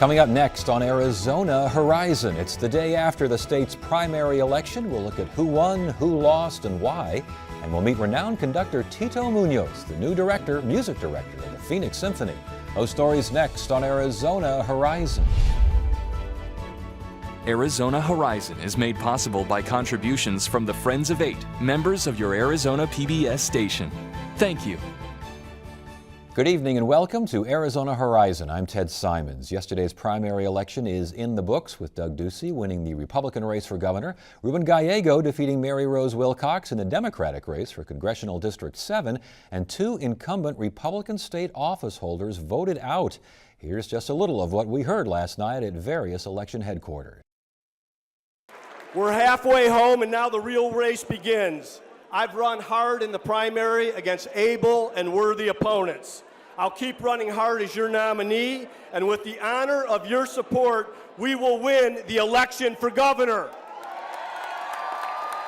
Coming up next on Arizona Horizon, it's the day after the state's primary election. We'll look at who won, who lost, and why. And we'll meet renowned conductor Tito Munoz, the new music director of the Phoenix Symphony. Those stories next on Arizona Horizon. Arizona Horizon is made possible by contributions from the Friends of Eight, members of your Arizona PBS station. Thank you. Good evening and welcome to Arizona Horizon. I'm Ted Simons. Yesterday's primary election is in the books, with Doug Ducey winning the Republican race for governor, Ruben Gallego defeating Mary Rose Wilcox in the Democratic race for Congressional District 7, and two incumbent Republican state office holders voted out. Here's just a little of what we heard last night at various election headquarters. We're halfway home and now the real race begins. I've run hard in the primary against able and worthy opponents. I'll keep running hard as your nominee, and with the honor of your support, we will win the election for governor.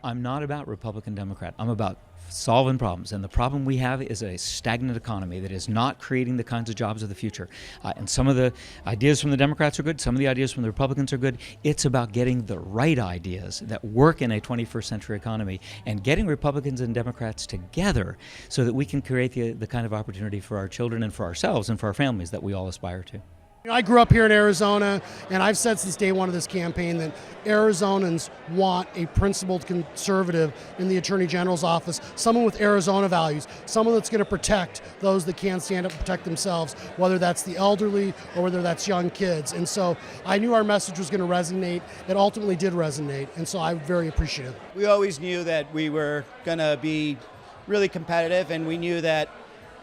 I'm not about Republican Democrat. I'm about solving problems, and the problem we have is a stagnant economy that is not creating the kinds of jobs of the future. And some of the ideas from the Democrats are good, some of the ideas from the Republicans are good. It's about getting the right ideas that work in a 21st century economy and getting Republicans and Democrats together so that we can create the kind of opportunity for our children and for ourselves and for our families that we all aspire to. I grew up here in Arizona, and I've said since day one of this campaign that Arizonans want a principled conservative in the Attorney General's office, someone with Arizona values, someone that's going to protect those that can't stand up and protect themselves, whether that's the elderly or whether that's young kids. And so I knew our message was going to resonate. It ultimately did resonate, and so I'm very appreciative. We always knew that we were going to be really competitive, and we knew that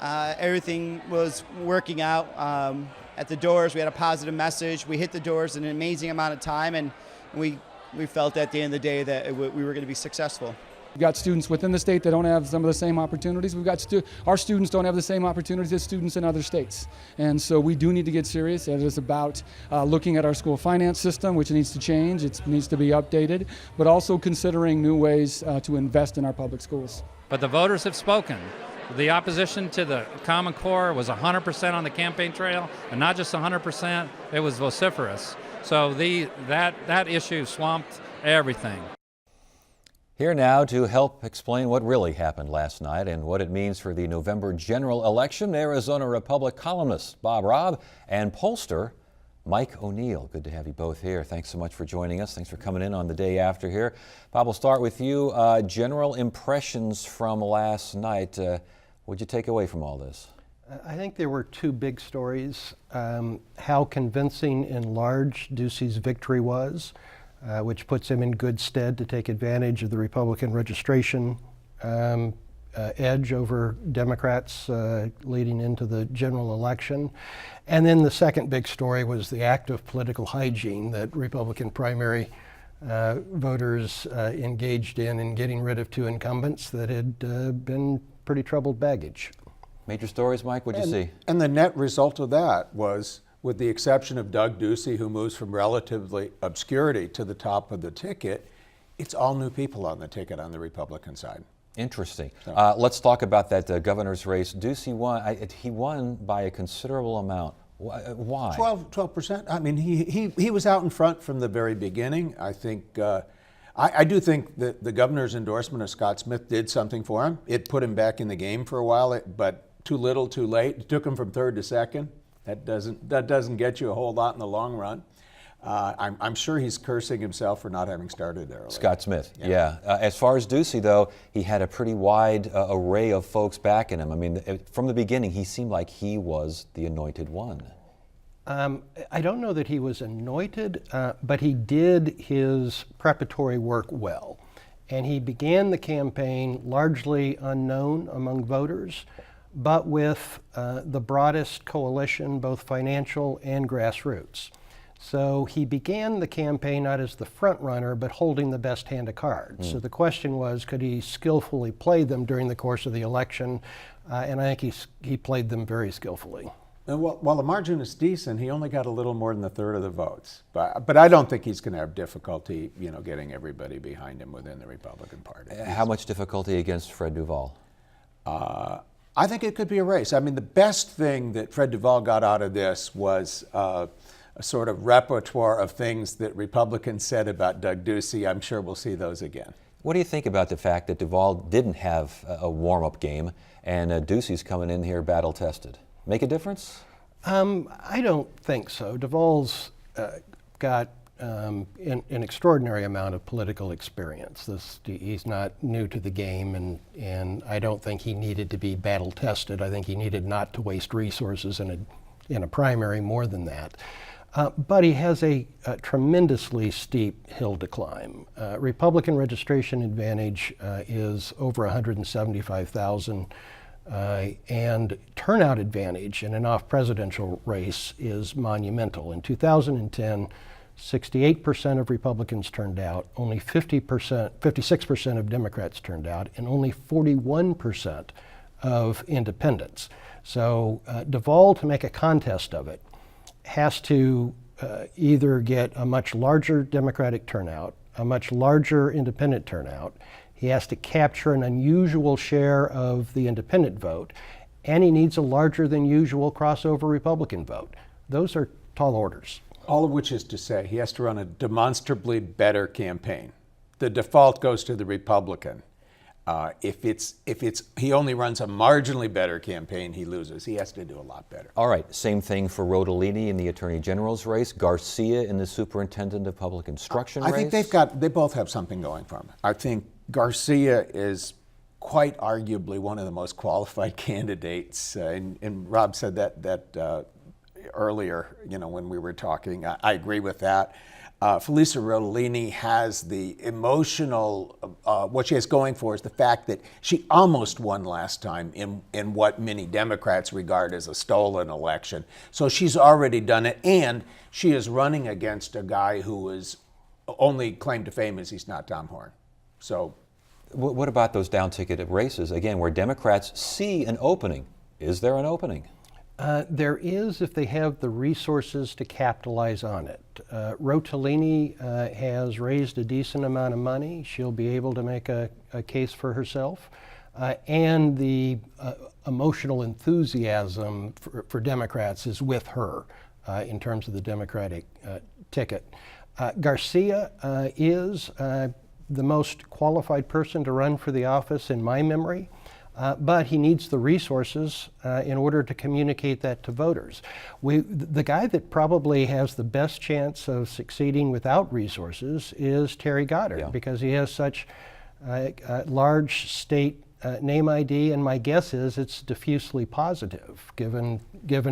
everything was working out. At the doors, we had a positive message. We hit the doors in an amazing amount of time, and we felt at the end of the day that we were going to be successful. We've got students within the state that don't have some of the same opportunities. We've got our students don't have the same opportunities as students in other states. And so we do need to get serious. It is about looking at our school finance system, which needs to change. It needs to be updated, but also considering new ways to invest in our public schools. But the voters have spoken. The opposition to the Common Core was 100% on the campaign trail, and not just 100%, it was vociferous. So that issue swamped everything. Here now to help explain what really happened last night and what it means for the November general election, Arizona Republic columnist Bob Robb and pollster Mike O'Neill. Good to have you both here. Thanks so much for joining us. Thanks for coming in on the day after here. Bob, we'll start with you. General impressions from last night. What'd you take away from all this? I think there were two big stories. How convincing and large Ducey's victory was, which puts him in good stead to take advantage of the Republican registration edge over Democrats leading into the general election. And then the second big story was the act of political hygiene that Republican primary voters engaged in getting rid of two incumbents that had been pretty troubled baggage. Major stories, Mike, what'd you see? And the net result of that was, with the exception of Doug Ducey, who moves from relatively obscurity to the top of the ticket, it's all new people on the ticket on the Republican side. Interesting. Let's talk about that governor's race. Ducey won. He won by a considerable amount. Why? 12%. I mean, he was out in front from the very beginning. I think I do think that the governor's endorsement of Scott Smith did something for him. It put him back in the game for a while, but too little, too late. It took him from third to second. That doesn't get you a whole lot in the long run. I'm sure he's cursing himself for not having started early. Scott Smith, yeah. As far as Ducey, though, he had a pretty wide array of folks backing him. I mean, from the beginning, he seemed like he was the anointed one. I don't know that he was anointed, but he did his preparatory work well. And he began the campaign largely unknown among voters, but with the broadest coalition, both financial and grassroots. So he began the campaign not as the front runner, but holding the best hand of cards. So the question was, could he skillfully play them during the course of the election? And I think he played them very skillfully. And while the margin is decent, he only got a little more than a third of the votes. But I don't think he's going to have difficulty, getting everybody behind him within the Republican Party. How much difficulty against Fred Duvall? I think it could be a race. I mean, the best thing that Fred Duvall got out of this was a sort of repertoire of things that Republicans said about Doug Ducey. I'm sure we'll see those again. What do you think about the fact that Duvall didn't have a warm-up game and Ducey's coming in here battle-tested? Make a difference? I don't think so. Duvall's got an extraordinary amount of political experience. He's not new to the game, and I don't think he needed to be battle-tested. I think he needed not to waste resources in a primary more than that. But he has a tremendously steep hill to climb. Republican registration advantage is over 175,000, and turnout advantage in an off-presidential race is monumental. In 2010, 68% of Republicans turned out, only 56% of Democrats turned out, and only 41% of independents. So Duvall, to make a contest of it, has to either get a much larger Democratic turnout, a much larger independent turnout. He has to capture an unusual share of the independent vote, and he needs a larger than usual crossover Republican vote. Those are tall orders. All of which is to say he has to run a demonstrably better campaign. The default goes to the Republican. If he only runs a marginally better campaign, he loses. He has to do a lot better. All right, same thing for Rodolini in the Attorney General's race, Garcia in the Superintendent of Public Instruction race. I think they both have something going for them. I think Garcia is quite arguably one of the most qualified candidates, and Rob said that earlier, when we were talking. I agree with that. Felisa Rodolini has the emotional, what she has going for is the fact that she almost won last time in what many Democrats regard as a stolen election. So she's already done it, and she is running against a guy who is only claim to fame is he's not Tom Horn. So, what about those down-ticketed races, again, where Democrats see an opening? Is there an opening? There is, if they have the resources to capitalize on it. Rodolini has raised a decent amount of money. She'll be able to make a case for herself. And the emotional enthusiasm for Democrats is with her in terms of the Democratic ticket. Garcia is the most qualified person to run for the office in my memory. But he needs the resources in order to communicate that to voters. The guy that probably has the best chance of succeeding without resources is Terry Goddard, because he has such large state name ID, and my guess is it's diffusely positive, given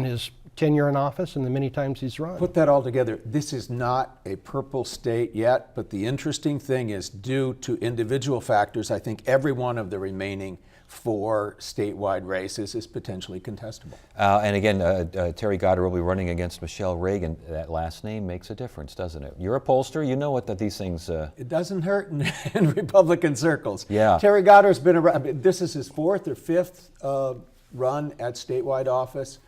his tenure in office and the many times he's run. Put that all together. This is not a purple state yet, but the interesting thing is, due to individual factors, I think every one of the remaining 4 statewide races is potentially contestable. And again, Terry Goddard will be running against Michelle Reagan. That last name makes a difference, doesn't it? You're a pollster, you know what that these things... It doesn't hurt in Republican circles. Yeah. Terry Goddard's been around, this is his 4th or 5th run at statewide office.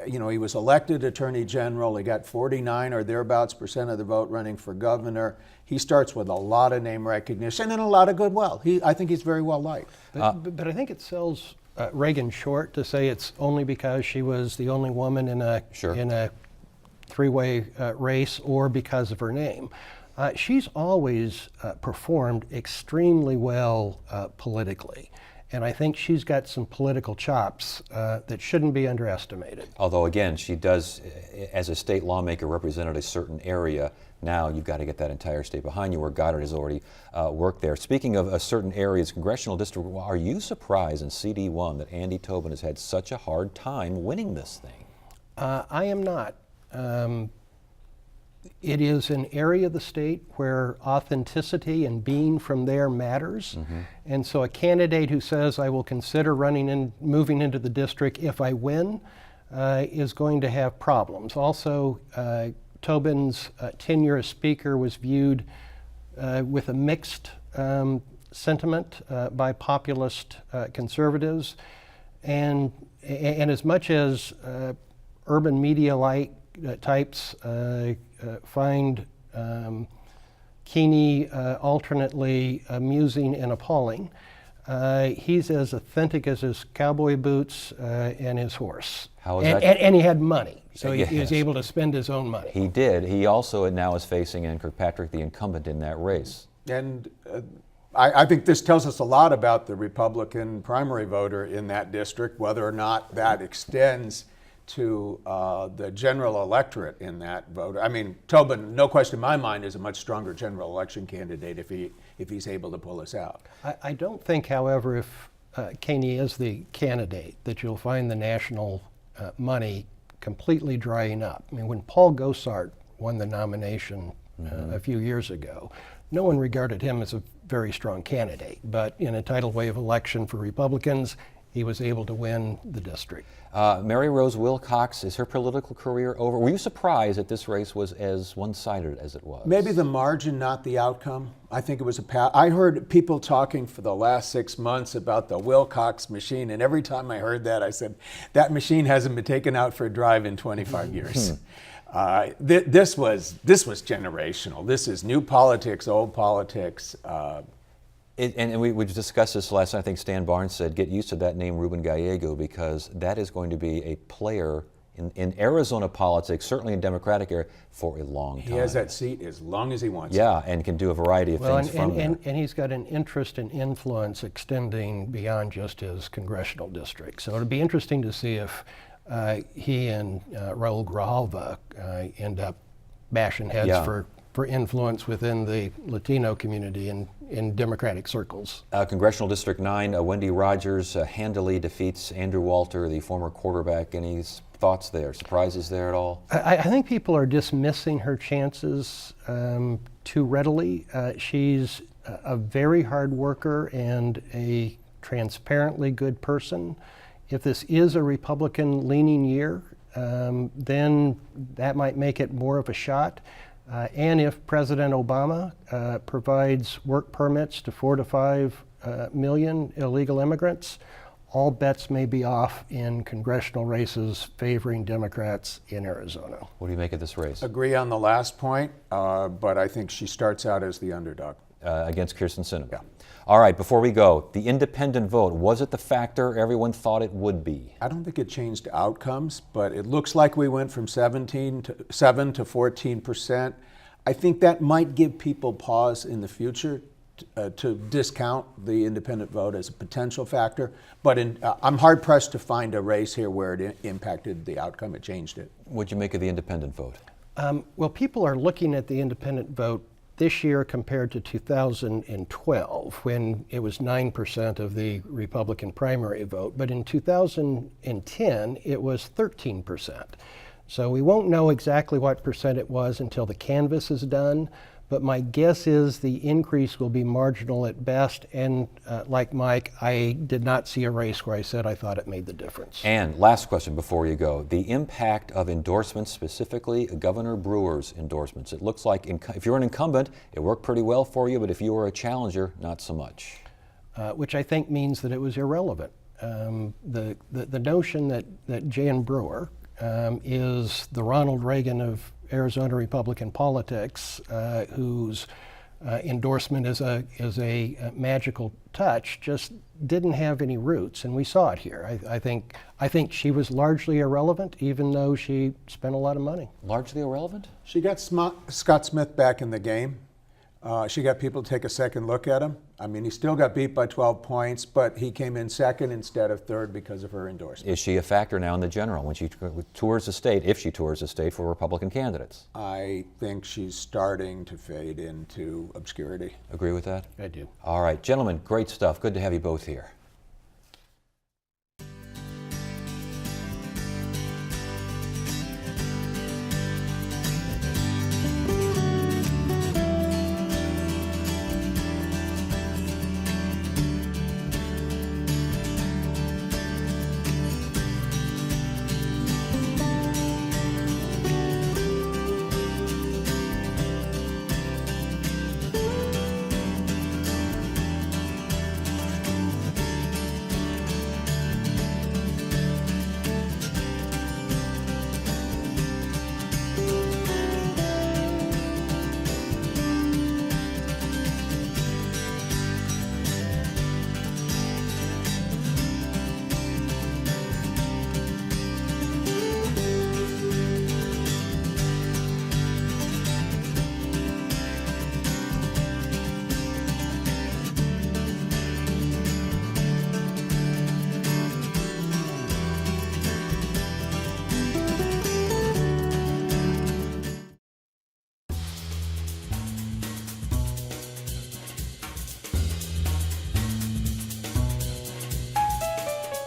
He was elected Attorney General. He got 49 or thereabouts % of the vote running for governor. He starts with a lot of name recognition and a lot of goodwill. I think he's very well liked. But I think it sells Reagan short to say it's only because she was the only woman in a three-way race or because of her name. She's always performed extremely well politically. And I think she's got some political chops that shouldn't be underestimated. Although, again, she does, as a state lawmaker, represented a certain area. Now you've got to get that entire state behind you, where Goddard has already worked there. Speaking of certain areas, congressional district, are you surprised in CD1 that Andy Tobin has had such a hard time winning this thing? I am not. It is an area of the state where authenticity and being from there matters. Mm-hmm. And so a candidate who says, I will consider moving into the district if I win, is going to have problems. Also, Tobin's tenure as Speaker was viewed with a mixed sentiment by populist conservatives. And as much as urban media types find Keeney alternately amusing and appalling, He's as authentic as his cowboy boots and his horse. How is and, that? and he had money, so he Yes. was able to spend his own money. He did. He also now is facing Ann Kirkpatrick, the incumbent in that race. And I think this tells us a lot about the Republican primary voter in that district, whether or not that extends to the general electorate in that vote. I mean, Tobin, no question in my mind, is a much stronger general election candidate if he's able to pull us out. I don't think, however, if Caney is the candidate, that you'll find the national money completely drying up. I mean, when Paul Gosar won the nomination a few years ago, no one regarded him as a very strong candidate, but in a tidal wave election for Republicans, he was able to win the district. Mary Rose Wilcox, is her political career over? Were you surprised that this race was as one-sided as it was? Maybe the margin, not the outcome. I think it was I heard people talking for the last 6 months about the Wilcox machine, and every time I heard that, I said, that machine hasn't been taken out for a drive in 25 years. This was generational. This is new politics, old politics. And we discussed this last night. I think Stan Barnes said, get used to that name, Ruben Gallego, because that is going to be a player in Arizona politics, certainly in Democratic area, for a long time. He has that seat as long as he wants. Yeah, and can do a variety of things from there. And he's got an interest and influence extending beyond just his congressional district. So it'll be interesting to see if he and Raul Grijalva end up bashing heads for influence within the Latino community in Democratic circles. Congressional District 9, Wendy Rogers handily defeats Andrew Walter, the former quarterback. Any thoughts there? Surprises there at all? I think people are dismissing her chances too readily. She's a very hard worker and a transparently good person. If this is a Republican-leaning year, then that might make it more of a shot. And if President Obama provides work permits to 4 to 5 million illegal immigrants, all bets may be off in congressional races favoring Democrats in Arizona. What do you make of this race? Agree on the last point, but I think she starts out as the underdog. Against Kirsten Sinema. Yeah. All right, before we go, the independent vote, was it the factor everyone thought it would be? I don't think it changed outcomes, but it looks like we went from 7 to 14%. I think that might give people pause in the future to discount the independent vote as a potential factor. But I'm hard pressed to find a race here where it impacted the outcome. It changed it. What'd you make of the independent vote? Well, people are looking at the independent vote this year compared to 2012, when it was 9% of the Republican primary vote. But in 2010, it was 13%. So we won't know exactly what percent it was until the canvass is done. But my guess is the increase will be marginal at best. And like Mike, I did not see a race where I said I thought it made the difference. And last question before you go, the impact of endorsements, specifically Governor Brewer's endorsements. It looks like if you're an incumbent, it worked pretty well for you, but if you were a challenger, not so much. Which I think means that it was irrelevant. The notion that Jan Brewer is the Ronald Reagan of Arizona Republican politics, whose endorsement is a magical touch, just didn't have any roots, and we saw it here. I think she was largely irrelevant, even though she spent a lot of money. Largely irrelevant? She got Scott Smith back in the game. She got people to take a second look at him. I mean, he still got beat by 12 points, but he came in second instead of third because of her endorsement. Is she a factor now in the general when she tours the state, if she tours the state for Republican candidates? I think she's starting to fade into obscurity. Agree with that? I do. All right, gentlemen, great stuff. Good to have you both here.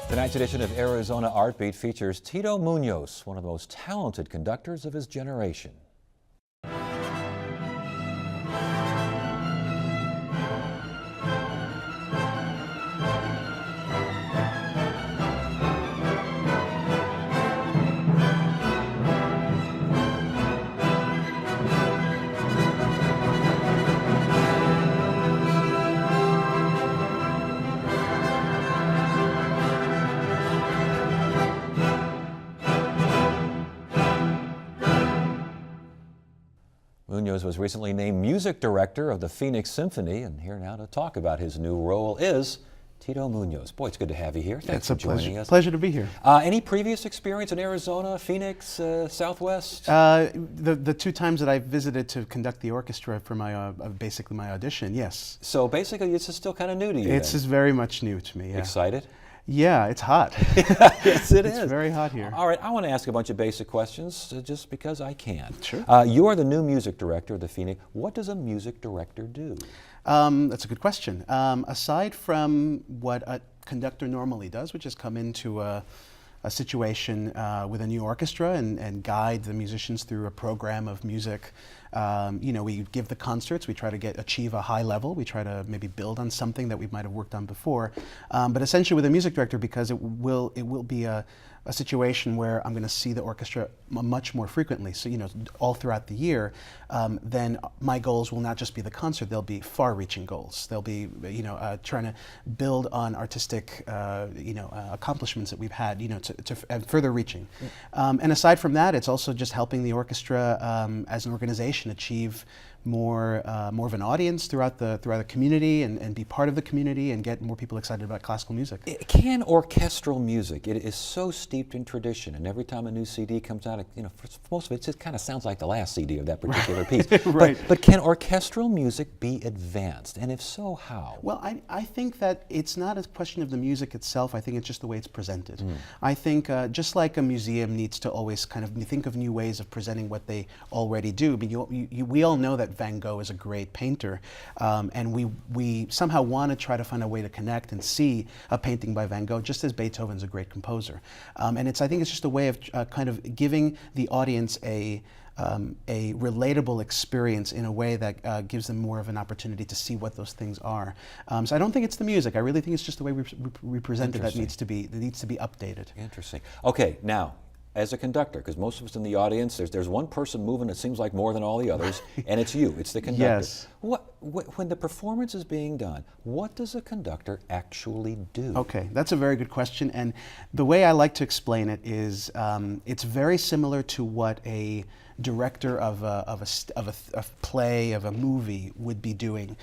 Tonight's edition of Arizona Art Beat features Tito Munoz, one of the most talented conductors of his generation. Munoz was recently named music director of the Phoenix Symphony, and here now to talk about his new role is Tito Munoz. Boy, it's good to have you here. Thanks for joining us. Pleasure to be here. Any previous experience in Arizona, Phoenix, Southwest? The two times that I visited to conduct the orchestra for my basically my audition, yes. So basically, this is still kind of new to you. It's just very much new to me. Yeah. Excited? Yeah, it's hot. Yes, it is. It's very hot here. All right, I want to ask a bunch of basic questions just because I can. Sure. You are the new music director of the Phoenix. What does a music director do? That's a good question. Aside from what a conductor normally does, which is come into a situation with a new orchestra and guide the musicians through a program of music. We give the concerts, we try to achieve a high level, we try to maybe build on something that we might have worked on before. But essentially with a music director, because it will be a situation where I'm going to see the orchestra much more frequently, so all throughout the year, then my goals will not just be the concert, they'll be far-reaching goals. They'll be trying to build on artistic accomplishments that we've had, and further reaching. And aside from that, it's also just helping the orchestra as an organization achieve more of an audience throughout the community and be part of the community and get more people excited about classical music. Can orchestral music, it is so steeped in tradition, and every time a new CD comes out, for most of it just kind of sounds like the last CD of that particular piece. Right. But can orchestral music be advanced, and if so, how? Well, I think that it's not a question of the music itself, I think it's just the way it's presented. I think just like a museum needs to always kind of think of new ways of presenting what they already do. I mean, we all know that Van Gogh is a great painter, and we somehow want to try to find a way to connect and see a painting by Van Gogh, just as Beethoven's a great composer. And I think it's just a way of kind of giving the audience a relatable experience in a way that gives them more of an opportunity to see what those things are. So I don't think it's the music. I really think it's just the way we present it that needs to be updated. Interesting. Okay, now, as a conductor, because most of us in the audience, there's one person moving, it seems like more than all the others, and it's you, it's the conductor. Yes. When the performance is being done, what does a conductor actually do? Okay, that's a very good question, and the way I like to explain it is it's very similar to what a director of a play, of a movie would be doing,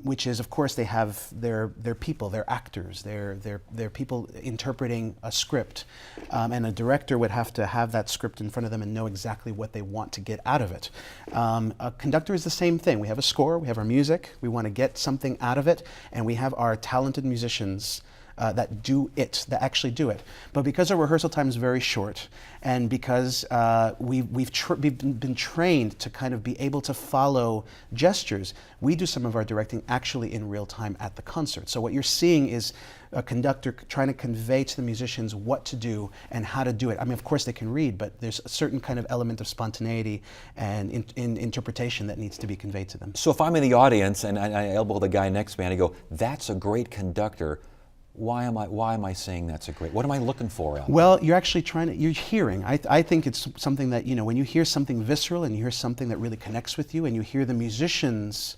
which is, of course, they have their people, their actors, their people interpreting a script, and a director would have to have that script in front of them and know exactly what they want to get out of it. A conductor is the same thing. We have a score, we have our music, we want to get something out of it, and we have our talented musicians that actually do it. But because our rehearsal time is very short, and because we've been trained to kind of be able to follow gestures, we do some of our directing actually in real time at the concert. So what you're seeing is a conductor trying to convey to the musicians what to do and how to do it. I mean, of course they can read, but there's a certain kind of element of spontaneity and in interpretation that needs to be conveyed to them. So if I'm in the audience and I elbow the guy next to me and I go, "That's a great conductor," why am I saying that's a great? What am I looking for out there? Well, you're actually you're hearing. I think it's something that, when you hear something visceral and you hear something that really connects with you and you hear the musicians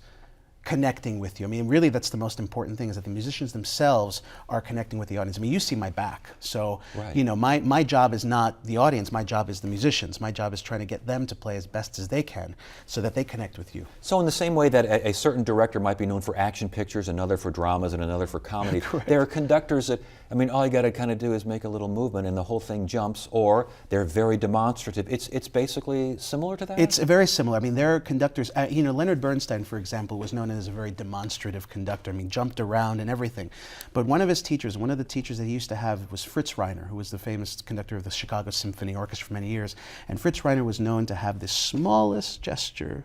connecting with you. I mean, really, that's the most important thing, is that the musicians themselves are connecting with the audience. I mean, you see my back. So, right. My job is not the audience. My job is the musicians. My job is trying to get them to play as best as they can so that they connect with you. So in the same way that a certain director might be known for action pictures, another for dramas, and another for comedy, there are conductors that, I mean, all you got to kind of do is make a little movement and the whole thing jumps, or they're very demonstrative. It's basically similar to that? It's very similar. I mean, there are conductors, Leonard Bernstein, for example, was known known as a very demonstrative conductor. I mean, jumped around and everything. But one of his teachers, one of the teachers that he used to have was Fritz Reiner, who was the famous conductor of the Chicago Symphony Orchestra for many years. And Fritz Reiner was known to have the smallest gesture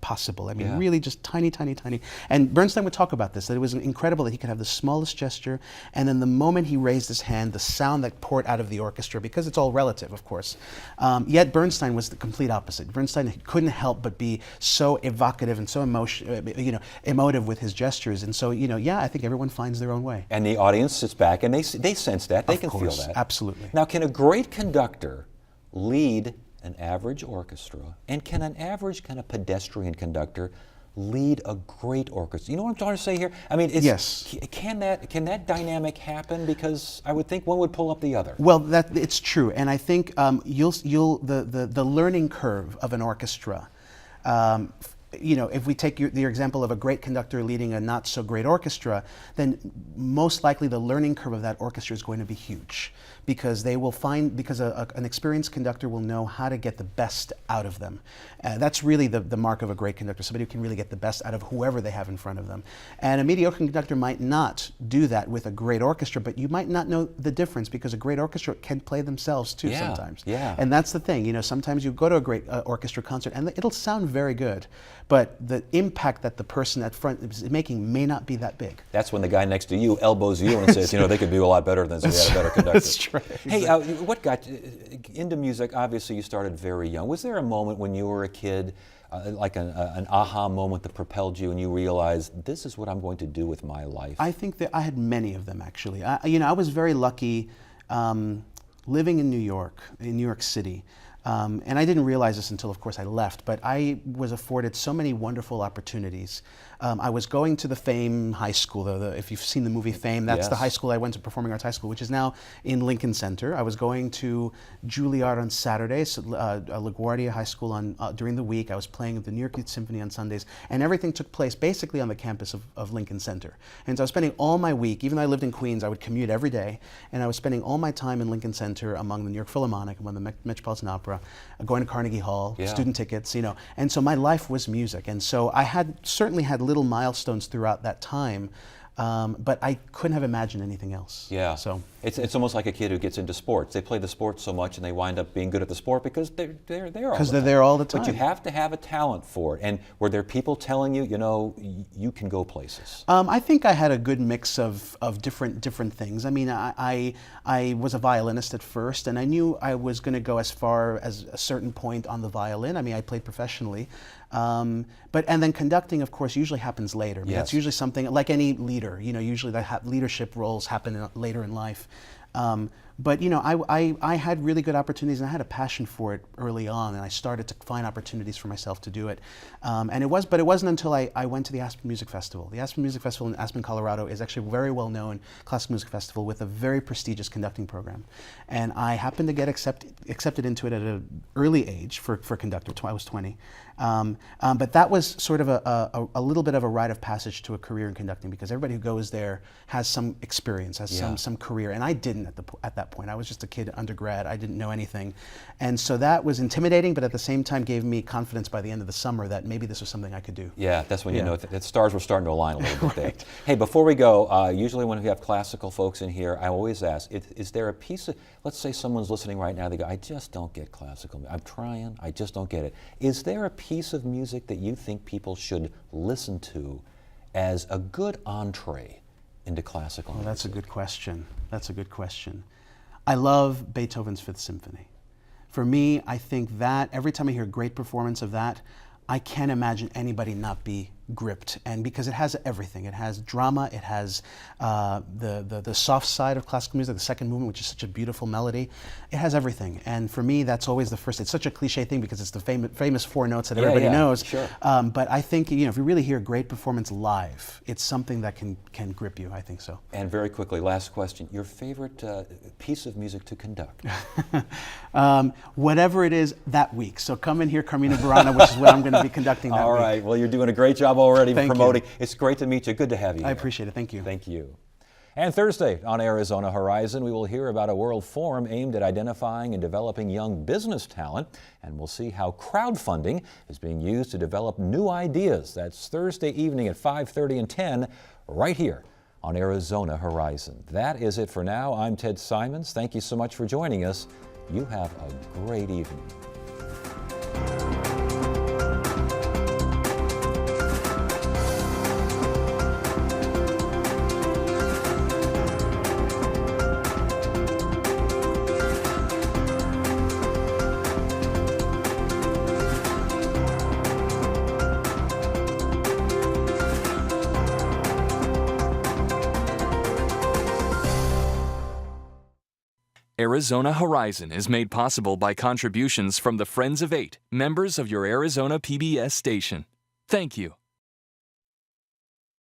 possible. I mean, really just tiny, tiny, tiny. And Bernstein would talk about this, that it was incredible that he could have the smallest gesture, and then the moment he raised his hand, the sound that poured out of the orchestra, because it's all relative, of course. Yet Bernstein was the complete opposite. Bernstein couldn't help but be so evocative and so emotive with his gestures. And so, I think everyone finds their own way. And the audience sits back and they sense that, they can feel that. Absolutely. Now, can a great conductor lead an average orchestra, and can an average kind of pedestrian conductor lead a great orchestra? You know what I'm trying to say here? I mean, yes. Can that dynamic happen? Because I would think one would pull up the other. Well, it's true, and I think the learning curve of an orchestra. If we take your example of a great conductor leading a not so great orchestra, then most likely the learning curve of that orchestra is going to be huge, because they will find, an experienced conductor will know how to get the best out of them. That's really the mark of a great conductor, somebody who can really get the best out of whoever they have in front of them. And a mediocre conductor might not do that with a great orchestra, but you might not know the difference, because a great orchestra can play themselves too sometimes. Yeah. And that's the thing, sometimes you go to a great orchestra concert and it'll sound very good, but the impact that the person at front is making may not be that big. That's when the guy next to you elbows you and says, they could do a lot better than us. We had a better conductor. That's right. Hey, what got you into music? Obviously, you started very young. Was there a moment when you were a kid, like an aha moment that propelled you and you realized, this is what I'm going to do with my life? I think that I had many of them, actually. I was very lucky living in New York City. And I didn't realize this until, of course, I left, but I was afforded so many wonderful opportunities. I was going to the Fame High School, though. If you've seen the movie Fame, that's the high school I went to, Performing Arts High School, which is now in Lincoln Center. I was going to Juilliard on Saturdays, LaGuardia High School during the week. I was playing with the New York Youth Symphony on Sundays, and everything took place basically on the campus of Lincoln Center. And so I was spending all my week, even though I lived in Queens, I would commute every day, and I was spending all my time in Lincoln Center among the New York Philharmonic, among the Metropolitan Opera, going to Carnegie Hall, student tickets, and so my life was music. And so I certainly had little milestones throughout that time, but I couldn't have imagined anything else. Yeah. So it's almost like a kid who gets into sports. They play the sport so much and they wind up being good at the sport because they're there all the time. Because they're there all the time. But you have to have a talent for it. And were there people telling you, you can go places? I think I had a good mix of different things. I mean, I was a violinist at first, and I knew I was going to go as far as a certain point on the violin. I mean, I played professionally. And then conducting, of course, usually happens later. I mean, that's usually something, like any leader, usually leadership roles happen later in life. But I had really good opportunities, and I had a passion for it early on, and I started to find opportunities for myself to do it. But it wasn't until I went to the Aspen Music Festival. The Aspen Music Festival in Aspen, Colorado is actually a very well-known classical music festival with a very prestigious conducting program. And I happened to get accepted into it at an early age for conductor. I was 20. But that was sort of a little bit of a rite of passage to a career in conducting, because everybody who goes there has some experience, has some career, and I didn't at that point. I was just a kid, undergrad. I didn't know anything, and so that was intimidating, but at the same time gave me confidence by the end of the summer that maybe this was something I could do. Yeah, that's when you know that stars were starting to align a little bit there. Hey, before we go, usually when we have classical folks in here, I always ask, is there a piece of, let's say someone's listening right now, they go, I just don't get classical. I'm trying, I just don't get it. Is there a piece of music that you think people should listen to as a good entree into classical music? That's a good question. That's a good question. I love Beethoven's Fifth Symphony. For me, I think that every time I hear a great performance of that, I can't imagine anybody not be gripped, and because it has everything. It has drama, it has the soft side of classical music, the second movement, which is such a beautiful melody. It has everything, and for me, that's always the first. It's such a cliche thing because it's the famous four notes that everybody knows. Sure. But I think if you really hear a great performance live, it's something that can grip you. I think so. And very quickly, last question: your favorite piece of music to conduct? Whatever it is that week. So come and hear Carmina Burana, which is what I'm going to be conducting that week. All right. Well, you're doing a great job already Thank promoting. you. It's great to meet you. Good to have you I here. appreciate it. Thank you. Thank you. And Thursday on Arizona Horizon, we will hear about a world forum aimed at identifying and developing young business talent, and we'll see how crowdfunding is being used to develop new ideas. That's Thursday evening at 5:30 and 10 right here on Arizona Horizon. That is it for now. I'm Ted Simons. Thank you so much for joining us. You have a great evening. Arizona Horizon is made possible by contributions from the Friends of 8, members of your Arizona PBS station. Thank you.